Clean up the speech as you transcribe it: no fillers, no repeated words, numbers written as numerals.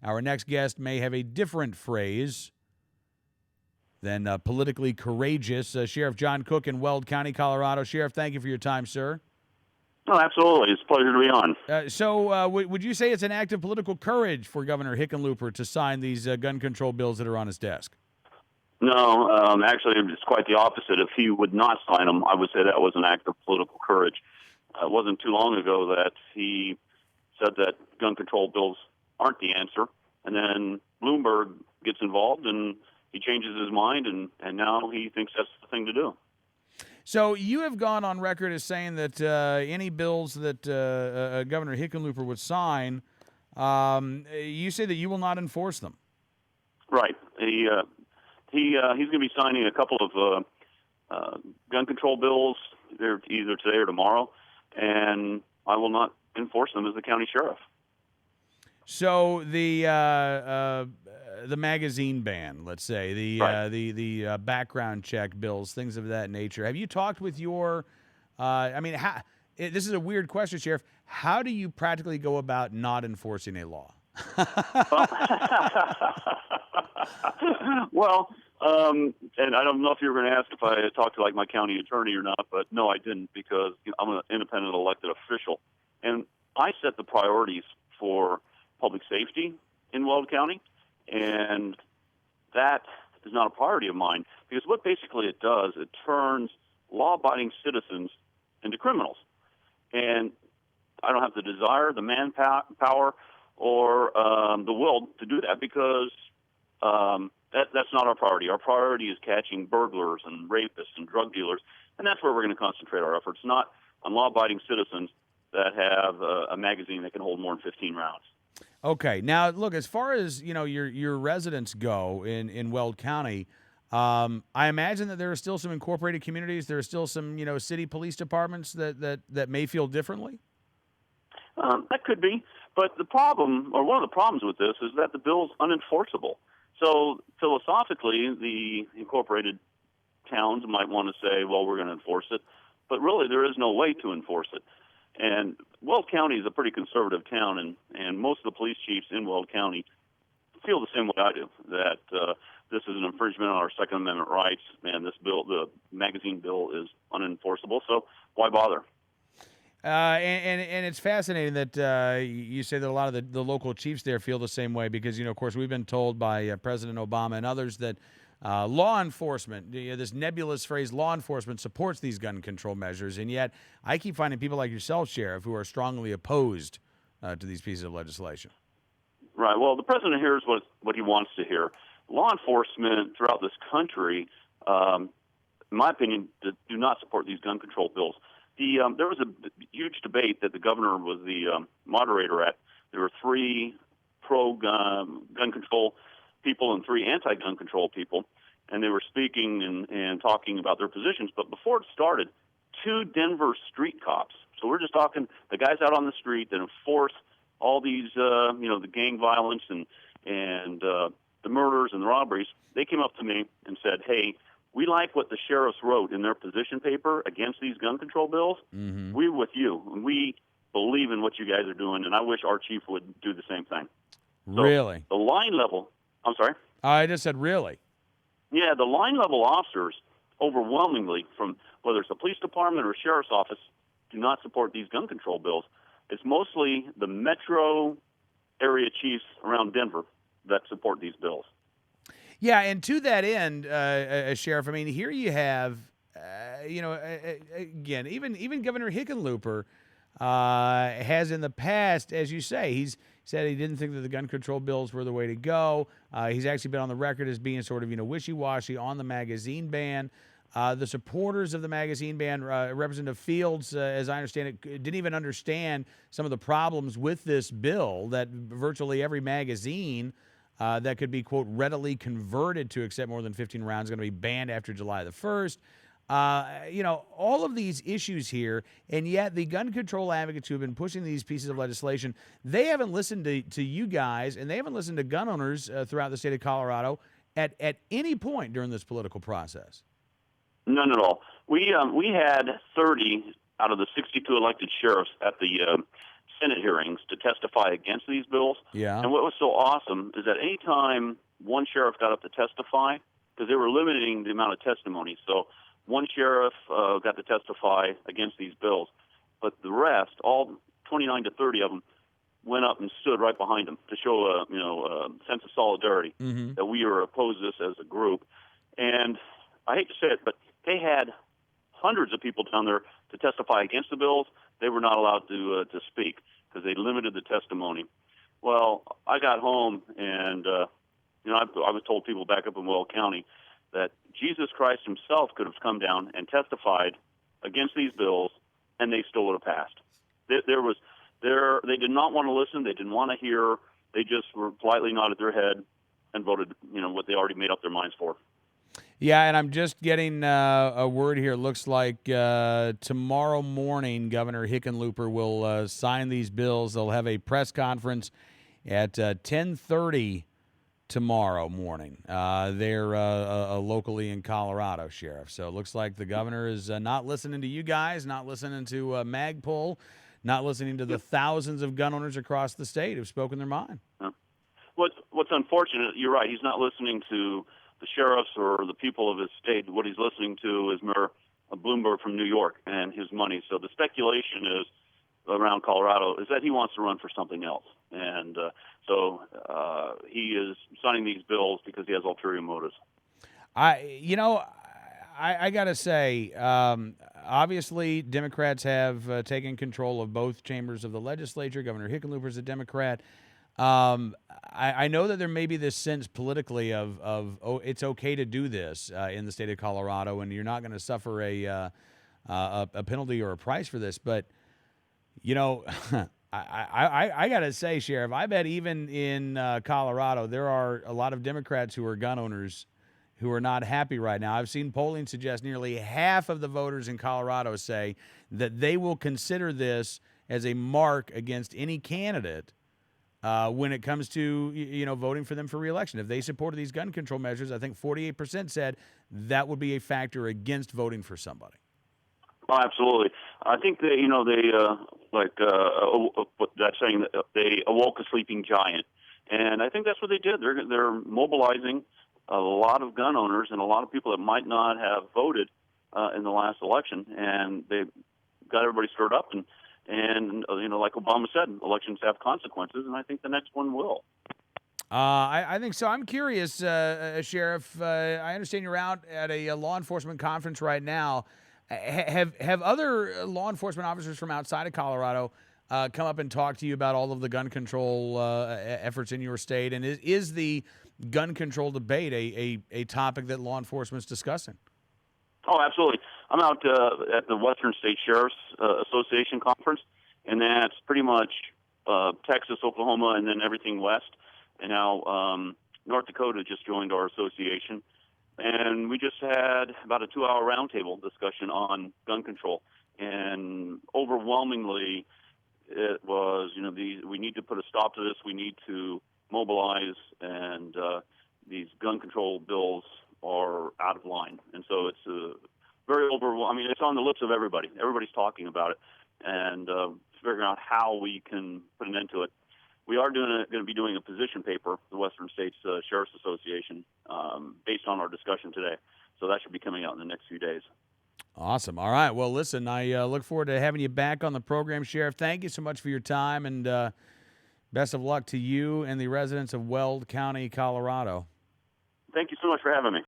Our next guest may have a different phrase than politically courageous. Sheriff John Cook in Weld County, Colorado. Sheriff, thank you for your time, sir. Oh, absolutely. It's a pleasure to be on. So would you say it's an act of political courage for Governor Hickenlooper to sign these gun control bills that are on his desk? No, actually, it's quite the opposite. If he would not sign them, I would say that was an act of political courage. It wasn't too long ago that he said that gun control bills aren't the answer, and then Bloomberg gets involved and he changes his mind, and now he thinks that's the thing to do. So you have gone on record as saying that any bills that Governor Hickenlooper would sign, you say that you will not enforce them. Right. He's going to be signing a couple of gun control bills either today or tomorrow, and I will not enforce them as the county sheriff. So the magazine ban, let's say, the background check bills, things of that nature. Have you talked with your? This is a weird question, Sheriff. How do you practically go about not enforcing a law? Well, and I don't know if you were going to ask if I had talked to like my county attorney or not, but no, I didn't, because I'm an independent elected official, and I set the priorities for public safety in Weld County, and that is not a priority of mine, because what basically it does, it turns law-abiding citizens into criminals, and I don't have the desire, the manpower, or the will to do that, because that's not our priority. Our priority is catching burglars and rapists and drug dealers, and that's where we're going to concentrate our efforts, not on law-abiding citizens that have a magazine that can hold more than 15 rounds. Okay. Now, look, as far as your residents go in Weld County, I imagine that there are still some incorporated communities. There are still some city police departments that may feel differently. That could be, but the problem, or one of the problems with this, is that the bill's unenforceable. So philosophically, the incorporated towns might want to say, well, we're going to enforce it, but really there is no way to enforce it. And Weld County is a pretty conservative town, and most of the police chiefs in Weld County feel the same way I do, that this is an infringement on our Second Amendment rights, and this bill, the magazine bill, is unenforceable, so why bother? And it's fascinating that you say that a lot of the local chiefs there feel the same way, because, of course, we've been told by President Obama and others that law enforcement, this nebulous phrase, law enforcement, supports these gun control measures. And yet I keep finding people like yourself, Sheriff, who are strongly opposed to these pieces of legislation. Right. Well, the president hears what he wants to hear. Law enforcement throughout this country, in my opinion, do not support these gun control bills. There was a huge debate that the governor was the moderator at. There were 3 pro-gun control people and 3 anti-gun control people, and they were speaking and talking about their positions. But before it started, 2 Denver street cops, so we're just talking the guys out on the street that enforce all these, the gang violence and the murders and the robberies, they came up to me and said, hey, we like what the sheriffs wrote in their position paper against these gun control bills. Mm-hmm. We're with you, and we believe in what you guys are doing, and I wish our chief would do the same thing. So really? The line level, I'm sorry? I just said really. Yeah, the line level officers, overwhelmingly, from whether it's the police department or sheriff's office, do not support these gun control bills. It's mostly the metro area chiefs around Denver that support these bills. Yeah, and to that end, Sheriff, I mean, here you have, again, even Governor Hickenlooper has in the past, as you say, he's said he didn't think that the gun control bills were the way to go. He's actually been on the record as being sort of, wishy-washy on the magazine ban. The supporters of the magazine ban, Representative Fields, as I understand it, didn't even understand some of the problems with this bill, that virtually every magazine that could be, quote, readily converted to accept more than 15 rounds is going to be banned after July the 1st. All of these issues here, and yet the gun control advocates who have been pushing these pieces of legislation, they haven't listened to you guys, and they haven't listened to gun owners throughout the state of Colorado at any point during this political process. None at all. We had 30 out of the 62 elected sheriffs at the Senate hearings to testify against these bills. Yeah. And what was so awesome is that any time one sheriff got up to testify, because they were limiting the amount of testimony, so one sheriff got to testify against these bills, but the rest, all 29 to 30 of them, went up and stood right behind him to show a sense of solidarity that we are opposed to this as a group. And I hate to say it, but they had hundreds of people down there to testify against the bills. They were not allowed to speak because they limited the testimony. Well, I got home and I was told people back up in Weld County that Jesus Christ himself could have come down and testified against these bills, and they still would have passed. They did not want to listen. They didn't want to hear. They just were politely nodded their head and voted, what they already made up their minds for. Yeah, and I'm just getting a word here. It looks like tomorrow morning, Governor Hickenlooper will sign these bills. They'll have a press conference at 10:30 tomorrow morning. They're locally in Colorado, Sheriff. So it looks like the governor is not listening to you guys, not listening to Magpul, not listening to the thousands of gun owners across the state who've spoken their mind. What's unfortunate, you're right, he's not listening to the sheriffs or the people of his state. What he's listening to is Mayor Bloomberg from New York and his money. So the speculation is around Colorado is that he wants to run for something else. And so he is signing these bills because he has ulterior motives. I got to say, obviously, Democrats have taken control of both chambers of the legislature. Governor Hickenlooper is a Democrat. I know that there may be this sense politically of it's okay to do this in the state of Colorado, and you're not going to suffer a penalty or a price for this. But I got to say, Sheriff, I bet even in Colorado there are a lot of Democrats who are gun owners who are not happy right now. I've seen polling suggest nearly half of the voters in Colorado say that they will consider this as a mark against any candidate when it comes to voting for them for re-election. If they supported these gun control measures, I think 48% said that would be a factor against voting for somebody. Oh, absolutely. I think that that saying that they awoke a sleeping giant, and I think that's what they did. They're mobilizing a lot of gun owners and a lot of people that might not have voted in the last election, and they got everybody stirred up. And like Obama said, elections have consequences, and I think the next one will. I think so. I'm curious, Sheriff. I understand you're out at a law enforcement conference right now. Have other law enforcement officers from outside of Colorado come up and talk to you about all of the gun control efforts in your state? And is the gun control debate a topic that law enforcement is discussing? Oh, absolutely. I'm out at the Western State Sheriff's Association conference, and that's pretty much Texas, Oklahoma, and then everything west. And now North Dakota just joined our association. And we just had about a 2-hour roundtable discussion on gun control. And overwhelmingly, it was, we need to put a stop to this. We need to mobilize, and these gun control bills are out of line. And so it's very overwhelming. I mean, it's on the lips of everybody. Everybody's talking about it, and figuring out how we can put an end to it. We are going to be doing a position paper, the Western States Sheriff's Association, based on our discussion today. So that should be coming out in the next few days. Awesome. All right. Well, listen, I look forward to having you back on the program, Sheriff. Thank you so much for your time, and best of luck to you and the residents of Weld County, Colorado. Thank you so much for having me.